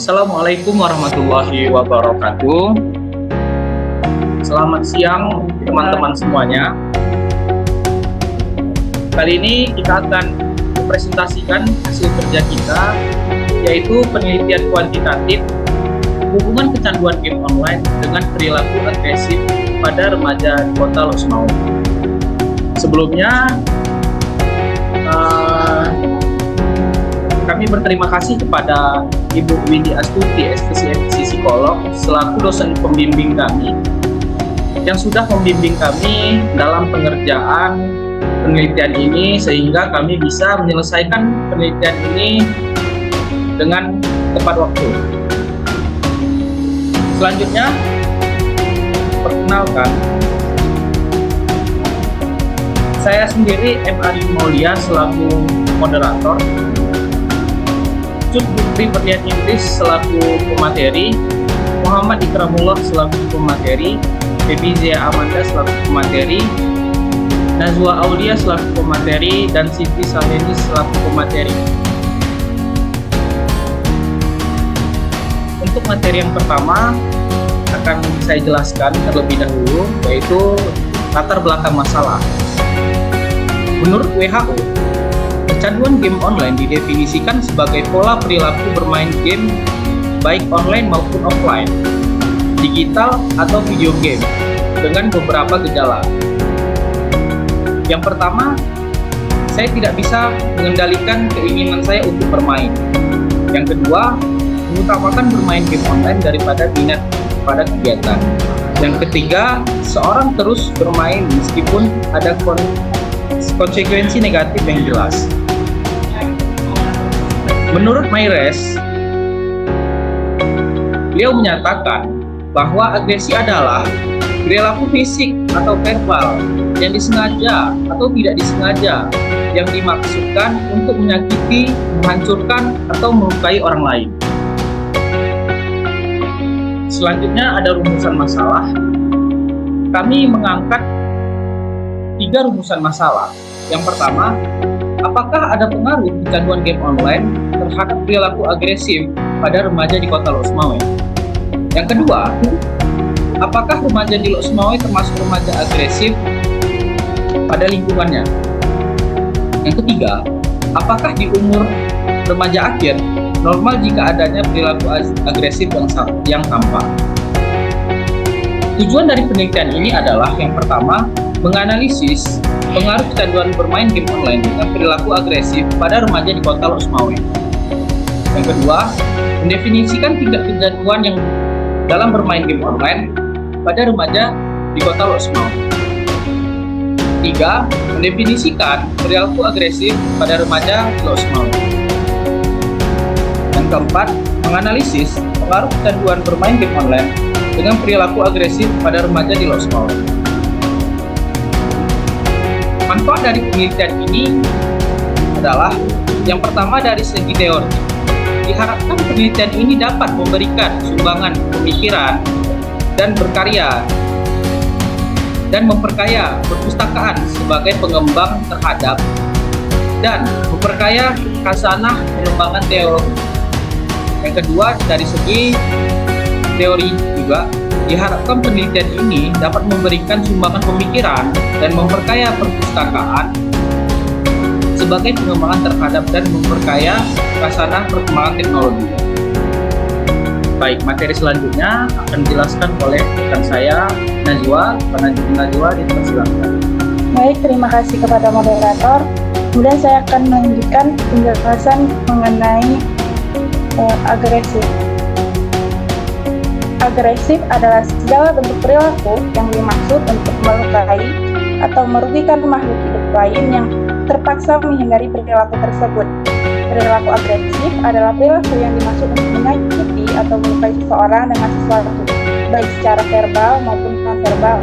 Assalamualaikum warahmatullahi wabarakatuh. Selamat siang teman-teman semuanya. Kali ini kita akan mempresentasikan hasil kerja kita, yaitu penelitian kuantitatif hubungan kecanduan game online dengan perilaku agresif pada remaja di Kota Losmau. Sebelumnya, kami berterima kasih kepada Ibu Windy Astuti, SPCMC Psikolog, selaku dosen pembimbing kami, yang sudah membimbing kami dalam pengerjaan penelitian ini, sehingga kami bisa menyelesaikan penelitian ini dengan tepat waktu. Selanjutnya, perkenalkan, saya sendiri M. Ari Maulia selaku moderator, Cut Bukti Perlian Inggris selaku pemateri, Muhammad Ikramullah selaku pemateri, Baby Zia Amanda selaku pemateri, Nazwa Aulia selaku pemateri, dan Siti Saleni selaku pemateri. Untuk materi yang pertama akan saya jelaskan terlebih dahulu, yaitu latar belakang masalah. Menurut WHO, kecanduan game online didefinisikan sebagai pola perilaku bermain game baik online maupun offline, digital atau video game, dengan beberapa gejala. Yang pertama, saya tidak bisa mengendalikan keinginan saya untuk bermain. Yang kedua, mengutamakan bermain game online daripada minat pada kegiatan. Yang ketiga, seorang terus bermain meskipun ada konsekuensi negatif yang jelas. Menurut Myers, beliau menyatakan bahwa agresi adalah perilaku fisik atau verbal yang disengaja atau tidak disengaja yang dimaksudkan untuk menyakiti, menghancurkan, atau melukai orang lain. Selanjutnya ada rumusan masalah. Kami mengangkat 3 rumusan masalah. Yang pertama, apakah ada pengaruh kecanduan game online terhadap perilaku agresif pada remaja di Kota Losmau? Yang kedua, apakah remaja di Losmau termasuk remaja agresif pada lingkungannya? Yang ketiga, apakah di umur remaja akhir normal jika adanya perilaku agresif yang tampak? Tujuan dari penelitian ini adalah yang pertama, menganalisis pengaruh kecanduan bermain game online dengan perilaku agresif pada remaja di Kota Losmau. Yang kedua, mendefinisikan tingkat kecanduan yang dalam bermain game online pada remaja di Kota Losmau. 3. Mendefinisikan perilaku agresif pada remaja di Losmau. Yang keempat, menganalisis pengaruh kecanduan bermain game online dengan perilaku agresif pada remaja di Losmau. Manfaat dari penelitian ini adalah yang pertama dari segi teori. Diharapkan penelitian ini dapat memberikan sumbangan pemikiran dan berkarya dan memperkaya perpustakaan sebagai pengembang terhadap dan memperkaya khasanah pengembangan teori. Yang kedua, dari segi teori juga diharapkan penelitian ini dapat memberikan sumbangan pemikiran dan memperkaya perpustakaan sebagai pengembangan terhadap dan memperkaya khasanah perkembangan teknologi. Baik, materi selanjutnya akan dijelaskan oleh rekan saya, Najwa. Najwa, dipersilakan. Baik, terima kasih kepada moderator. Kemudian saya akan melanjutkan penjelasan mengenai agresif. Agresif adalah segala bentuk perilaku yang dimaksud untuk melukai atau merugikan makhluk hidup lain yang terpaksa menghindari perilaku tersebut. Perilaku agresif adalah perilaku yang dimaksud untuk menyakiti atau melukai seseorang dengan sesuatu, baik secara verbal maupun non-verbal,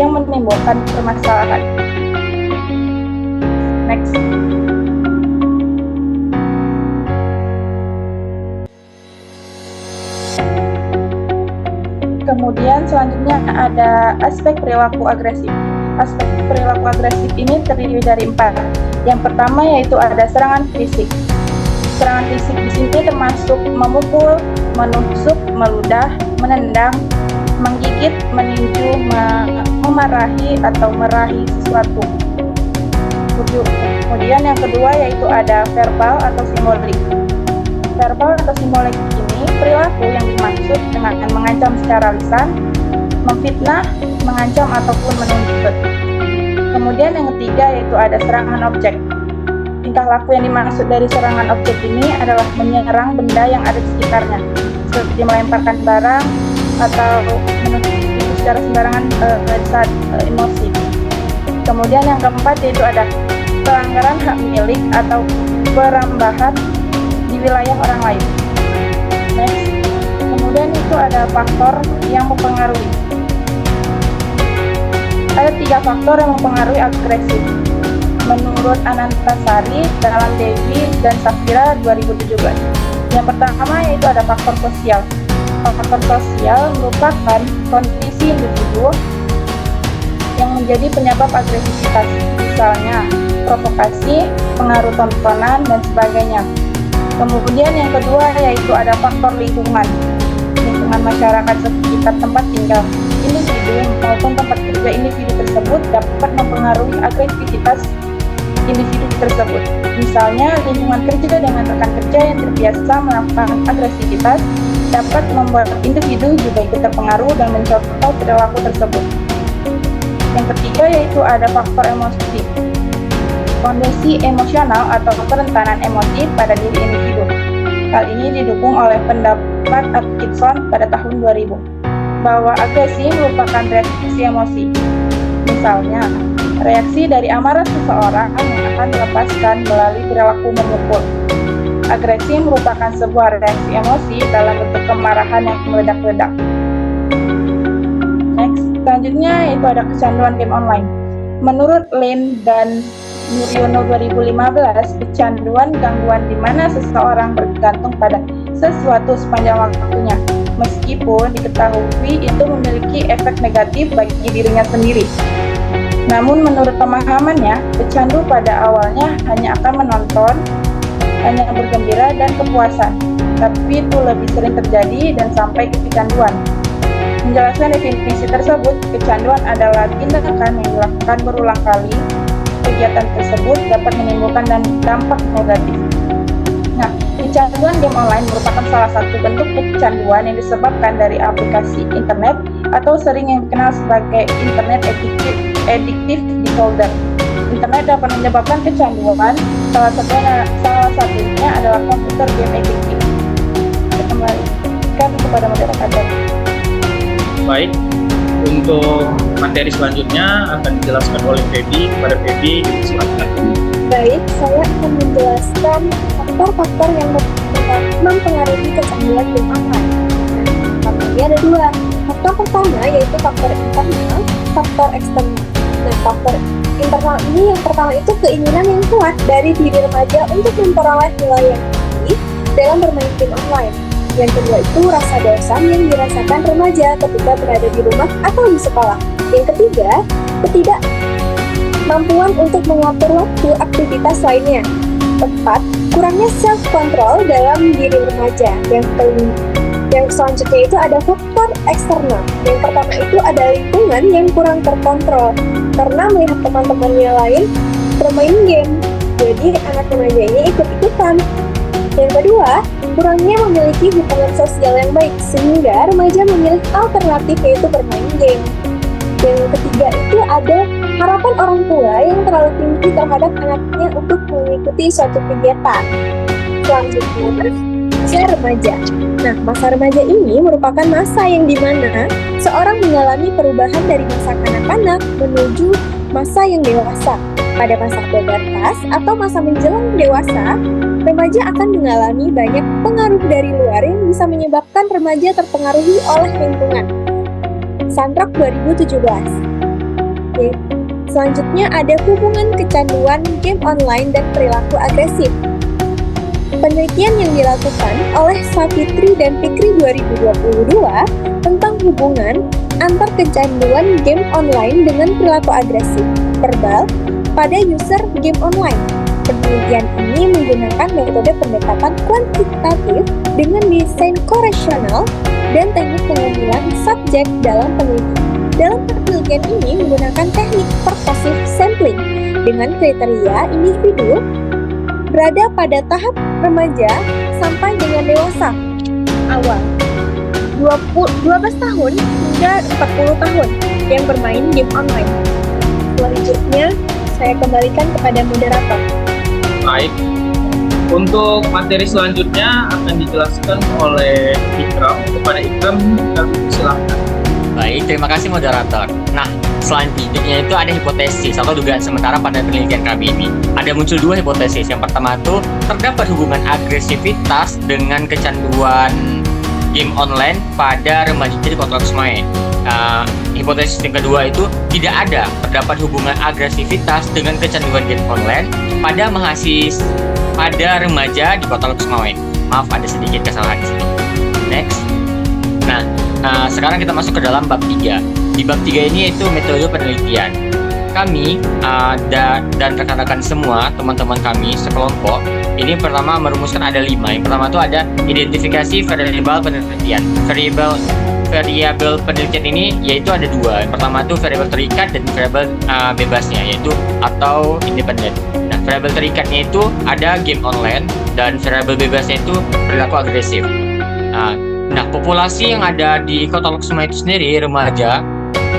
yang menimbulkan permasalahan. Next. Kemudian selanjutnya ada aspek perilaku agresif. Aspek perilaku agresif ini terdiri dari 4. Yang pertama yaitu ada serangan fisik. Serangan fisik di sini termasuk memukul, menusuk, meludah, menendang, menggigit, meninju, memarahi atau merahi sesuatu. Kemudian yang kedua yaitu ada verbal atau simbolik. Verbal atau simbolik ini perilaku yang dimaksud dengan mengancam secara lisan, memfitnah, mengancam ataupun menuntut. Kemudian yang ketiga yaitu ada serangan objek. Tingkah laku yang dimaksud dari serangan objek ini adalah menyerang benda yang ada di sekitarnya, seperti melemparkan barang atau menuntut itu secara sembarangan saat emosi. Kemudian yang keempat yaitu ada pelanggaran hak milik atau perambahan di wilayah orang lain. Next. Kemudian itu ada faktor yang mempengaruhi. Ada 3 faktor yang mempengaruhi agresi. Menurut Anantasari dalam Dewi dan Safira 2017. Yang pertama yaitu ada faktor sosial. Faktor sosial merupakan kondisi individu yang menjadi penyebab agresivitas, misalnya provokasi, pengaruh tontonan, dan sebagainya. Kemudian yang kedua yaitu ada faktor lingkungan masyarakat sekitar tempat tinggal individu maupun tempat kerja individu tersebut dapat mempengaruhi agresivitas individu tersebut. Misalnya, lingkungan kerja dengan rekan kerja yang terbiasa melakukan agresivitas dapat membuat individu juga ikut terpengaruh dan mencontoh perilaku tersebut. Yang ketiga yaitu ada faktor emosi. Kondisi emosional atau kerentanan emosi pada diri individu. Hal ini didukung oleh pendapat Atkinson pada tahun 2000 bahwa agresi merupakan reaksi emosi. Misalnya, reaksi dari amarah seseorang yang akan dilepaskan melalui perilaku memukul. Agresi merupakan sebuah reaksi emosi dalam bentuk kemarahan yang meledak-ledak. Next, selanjutnya itu ada kecanduan game online. Menurut Lin dan Nuryono 2015, kecanduan gangguan di mana seseorang bergantung pada sesuatu sepanjang waktunya, meskipun diketahui itu memiliki efek negatif bagi dirinya sendiri. Namun menurut pemahamannya, pecandu pada awalnya hanya akan menonton, hanya bergembira dan kepuasan, tapi itu lebih sering terjadi dan sampai ke kecanduan. Menjelaskan definisi tersebut, kecanduan adalah tindakan yang dilakukan berulang kali. Kegiatan tersebut dapat menimbulkan dampak negatif. Nah, kecanduan game online merupakan salah satu bentuk kecanduan yang disebabkan dari aplikasi internet atau sering yang dikenal sebagai internet addictive disorder. Internet dapat menyebabkan kecanduan, salah satunya adalah komputer game addictive. Kita kembalikan kepada moderator. Baik, untuk materi selanjutnya akan dijelaskan oleh Feby. Kepada Feby, silakan. Baik, saya akan menjelaskan faktor-faktor yang mempengaruhi kecanduan game online. Faktornya ada 2. Faktor pertama yaitu faktor internal, faktor eksternal. Nah, faktor internal ini yang pertama itu keinginan yang kuat dari diri remaja untuk memperoleh nilai yang tinggi dalam bermain game online. Yang kedua itu rasa bosan yang dirasakan remaja ketika berada di rumah atau di sekolah. Yang ketiga, ketidakmampuan untuk mengatur waktu aktivitas lainnya. Keempat, kurangnya self-control dalam diri remaja. Yang selanjutnya itu ada faktor eksternal. Yang pertama itu ada lingkungan yang kurang terkontrol karena melihat teman-temannya lain bermain game. Jadi anak remaja ini ikut-ikutan. Yang kedua, kurangnya memiliki hubungan sosial yang baik sehingga remaja memilih alternatif yaitu bermain game. Yang ketiga itu ada harapan orang tua yang terlalu tinggi terhadap anaknya untuk mengikuti suatu kegiatan. Selanjutnya, masa remaja. Nah, masa remaja ini merupakan masa yang dimana seorang mengalami perubahan dari masa kanak-kanak menuju masa yang dewasa. Pada masa pubertas atau masa menjelang dewasa, remaja akan mengalami banyak pengaruh dari luar yang bisa menyebabkan remaja terpengaruhi oleh lingkungan. Sandrock 2017. Selanjutnya ada hubungan kecanduan game online dan perilaku agresif. Penelitian yang dilakukan oleh Savitri dan Fikri 2022 tentang hubungan antar kecanduan game online dengan perilaku agresif verbal pada user game online. penelitian ini menggunakan metode pendekatan kuantitatif dengan desain koresional dan teknik pengambilan subjek dalam penelitian. Dalam penelitian ini menggunakan teknik purposive sampling dengan kriteria individu berada pada tahap remaja sampai dengan dewasa awal 12 tahun hingga 40 tahun yang bermain game online. Selanjutnya, saya kembalikan kepada moderator. Baik, untuk materi selanjutnya akan dijelaskan oleh Ikram. Kepada Ikram, kami silakan. Baik, terima kasih moderator. Nah, selanjutnya itu ada hipotesis atau dugaan sementara pada penelitian kami ini. Ada muncul dua hipotesis. Yang pertama itu terdapat hubungan agresivitas dengan kecanduan game online pada remaja di Kota Lok-Sumawe. Hipotesis yang kedua itu tidak ada terdapat hubungan agresivitas dengan kecanduan game online pada remaja di Kota Lok-Sumawe. Maaf, ada sedikit kesalahan di sini. Next. Nah, sekarang kita masuk ke dalam bab 3. Di bab 3 ini yaitu metode penelitian. Kami dan rekan-rekan semua, teman-teman kami sekelompok, ini pertama merumuskan ada 5. Yang pertama itu ada identifikasi variabel penelitian. Variabel penelitian ini yaitu ada 2. Yang pertama itu variabel terikat dan variabel bebasnya, yaitu atau independen. Nah, variabel terikatnya itu ada game online dan variabel bebasnya itu perilaku agresif. Nah, populasi yang ada di Kota Lok-Sumawe itu sendiri, remaja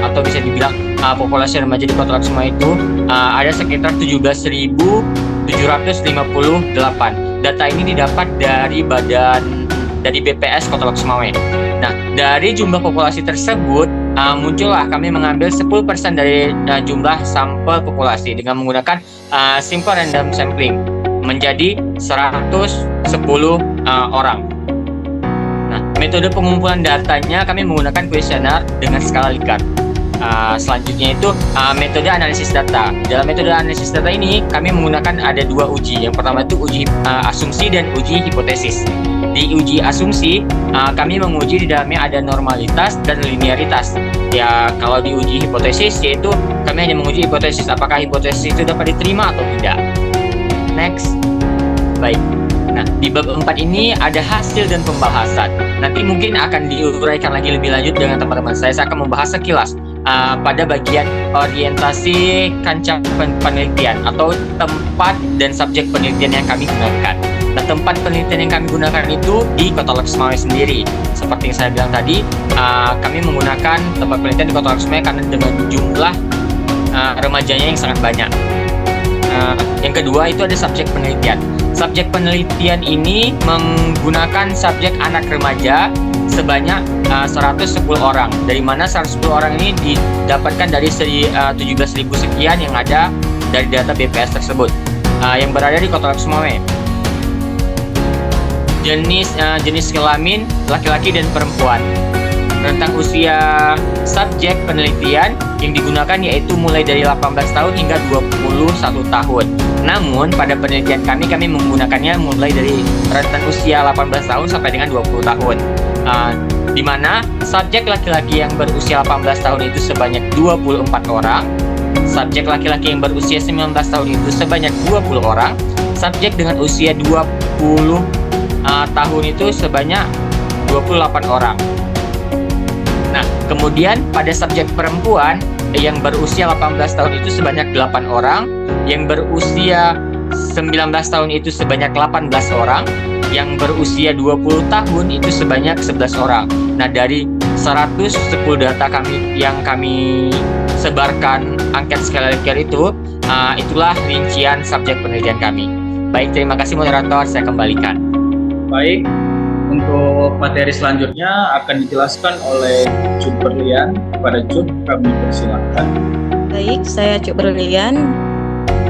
atau bisa dibilang populasi remaja di Kota Lok-Sumawe itu ada sekitar 17.758. Data ini didapat dari BPS Kota Lok-Sumawe. Nah, dari jumlah populasi tersebut muncullah kami mengambil 10% dari jumlah sampel populasi dengan menggunakan simple random sampling menjadi 110 orang. Nah, metode pengumpulan datanya kami menggunakan kuesioner dengan skala Likert. Selanjutnya itu metode analisis data. Dalam metode analisis data ini kami menggunakan ada 2 uji. Yang pertama itu uji asumsi dan uji hipotesis. Di uji asumsi kami menguji di dalamnya ada normalitas dan linearitas. Ya, kalau di uji hipotesis yaitu kami hanya menguji hipotesis apakah hipotesis itu dapat diterima atau tidak. Next. Baik. Nah, di bab 4 ini ada hasil dan pembahasan. Nanti mungkin akan diuraikan lagi lebih lanjut dengan teman-teman saya. Saya akan membahas sekilas pada bagian orientasi kancah penelitian atau tempat dan subjek penelitian yang kami gunakan. Nah, tempat penelitian yang kami gunakan itu di Kota Lok-Sumawe sendiri. Seperti yang saya bilang tadi, kami menggunakan tempat penelitian di Kota Lok-Sumawe karena dengan jumlah remajanya yang sangat banyak. Yang kedua itu ada subjek penelitian. Subjek penelitian ini menggunakan subjek anak remaja sebanyak 110 orang. Dari mana 110 orang ini didapatkan dari 17.000 sekian yang ada dari data BPS tersebut yang berada di Kota Lok-Sumawe. Jenis kelamin laki-laki dan perempuan. Rentang usia subjek penelitian yang digunakan yaitu mulai dari 18 tahun hingga 21 tahun. Namun pada penelitian kami menggunakannya mulai dari rentang usia 18 tahun sampai dengan 20 tahun. Di mana subjek laki-laki yang berusia 18 tahun itu sebanyak 24 orang, subjek laki-laki yang berusia 19 tahun itu sebanyak 20 orang, subjek dengan usia 20 tahun itu sebanyak 28 orang. Nah, kemudian pada subjek perempuan yang berusia 18 tahun itu sebanyak 8 orang, yang berusia 19 tahun itu sebanyak 18 orang, yang berusia 20 tahun itu sebanyak 11 orang. Nah, dari 110 data yang kami sebarkan angket skala Likert itu, itulah rincian subjek penelitian kami. Baik, terima kasih moderator, saya kembalikan. Baik, untuk materi selanjutnya akan dijelaskan oleh Cuk Berlian. Kepada Cuk, kami persilakan. Baik, saya Cuk Berlian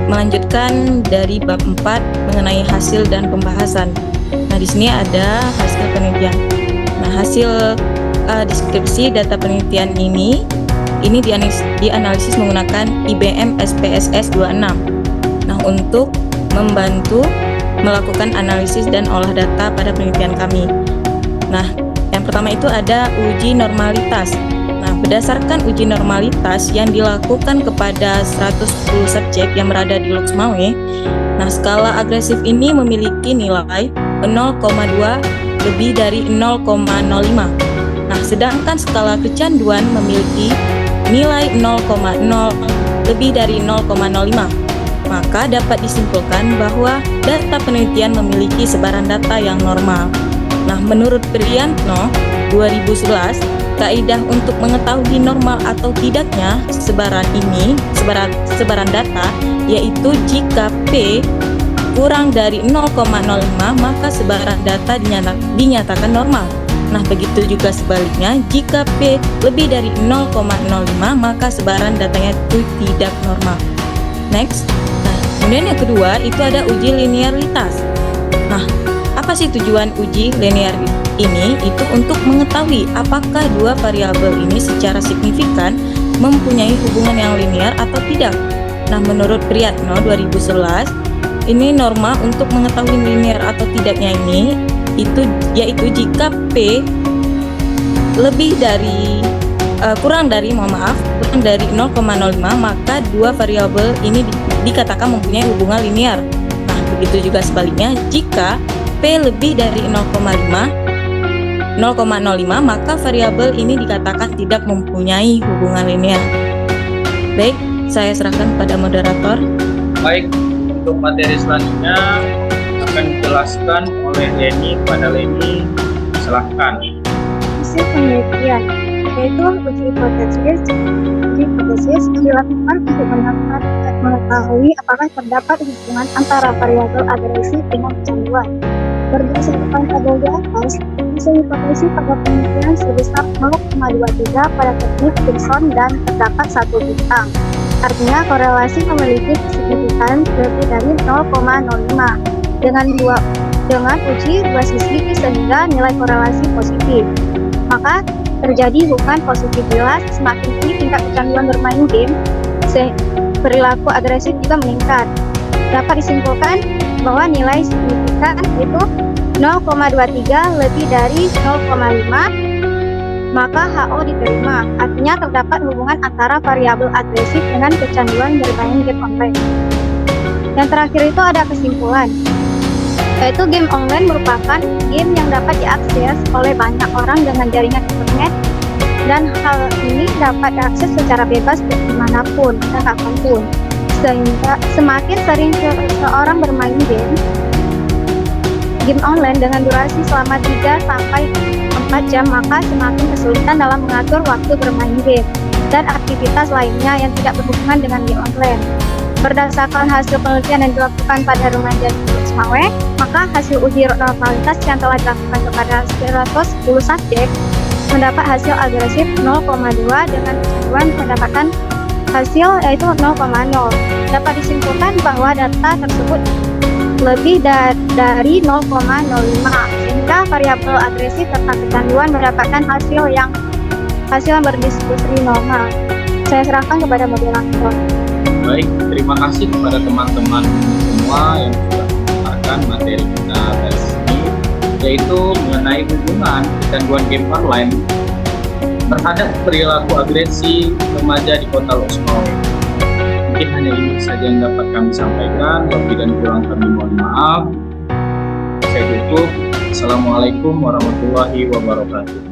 melanjutkan dari bab 4 mengenai hasil dan pembahasan. Nah, di sini ada hasil penelitian. Nah, hasil deskripsi data penelitian ini dianalisis menggunakan IBM SPSS 26. Nah, untuk membantu melakukan analisis dan olah data pada penelitian kami. Nah, yang pertama itu ada uji normalitas. Nah, berdasarkan uji normalitas yang dilakukan kepada 110 subjek yang berada di Loksmawe, nah skala agresif ini memiliki nilai 0,2 lebih dari 0,05. Nah, sedangkan skala kecanduan memiliki nilai 0,0 lebih dari 0,05. Maka dapat disimpulkan bahwa data penelitian memiliki sebaran data yang normal. Nah, menurut Priantno 2011, kaidah untuk mengetahui normal atau tidaknya sebaran data yaitu jika P kurang dari 0,05 maka sebaran data dinyatakan normal. Nah, begitu juga sebaliknya, jika P lebih dari 0,05 maka sebaran datanya itu tidak normal. Next. Nah, kemudian yang kedua itu ada uji linearitas. Nah, apa sih tujuan uji linear ini? Itu untuk mengetahui apakah dua variabel ini secara signifikan mempunyai hubungan yang linear atau tidak. Nah, menurut Priantno 2011, ini norma untuk mengetahui linear atau tidaknya ini yaitu jika P lebih dari kurang dari 0,05 maka dua variabel ini dikatakan mempunyai hubungan linear. Nah, begitu juga sebaliknya, jika P lebih dari 0,05 maka variabel ini dikatakan tidak mempunyai hubungan linear. Baik, saya serahkan pada moderator. Baik, untuk materi selanjutnya akan dijelaskan oleh Leni. Kepada Leni, silahkan. Hasil penelitian yaitu uji hipotesis dilakukan untuk mengetahui apakah terdapat hubungan antara variabel agresif dengan kecanduan. Berdasarkan tabel di atas, hasil hipotesis pada penelitian sebesar 0,23 pada teknik Pearson dan terdapat 1 bintang. Artinya korelasi memiliki signifikan lebih dari 0,05 dengan uji dua sisi sehingga nilai korelasi positif. Maka terjadi hubungan positif jelas, semakin tinggi tingkat kecanduan bermain game, perilaku agresif juga meningkat. Dapat disimpulkan bahwa nilai signifikan itu 0,23 lebih dari 0,5, maka HO diterima. Artinya terdapat hubungan antara variabel agresif dengan kecanduan bermain game online. Yang terakhir itu ada kesimpulan, yaitu game online merupakan game yang dapat diakses oleh banyak orang dengan jaringan internet, dan hal ini dapat diakses secara bebas dimanapun dan kapanpun. Sehingga semakin sering seseorang bermain game online dengan durasi selama 3-4 jam, maka semakin kesulitan dalam mengatur waktu bermain game dan aktivitas lainnya yang tidak berhubungan dengan game online. Berdasarkan hasil penelitian yang dilakukan pada remaja di Loksmawe, maka hasil uji normalitas yang telah dilakukan kepada 110 subjek mendapat hasil agresif 0,2 dengan kecanduan mendapatkan hasil yaitu 0,0. Dapat disimpulkan bahwa data tersebut lebih dari 0,05 sehingga variabel agresif serta kecanduan mendapatkan hasil yang berdiskusi normal. Saya serahkan kepada moderator. Baik, terima kasih kepada teman-teman semua yang sudah mendengarkan materi kita dari sini, yaitu mengenai hubungan kecanduan game online terhadap perilaku agresi remaja di Kota Loksmawe. Mungkin hanya ini saja yang dapat kami sampaikan. Lebih dan kurang kami mohon maaf. Saya tutup. Assalamualaikum warahmatullahi wabarakatuh.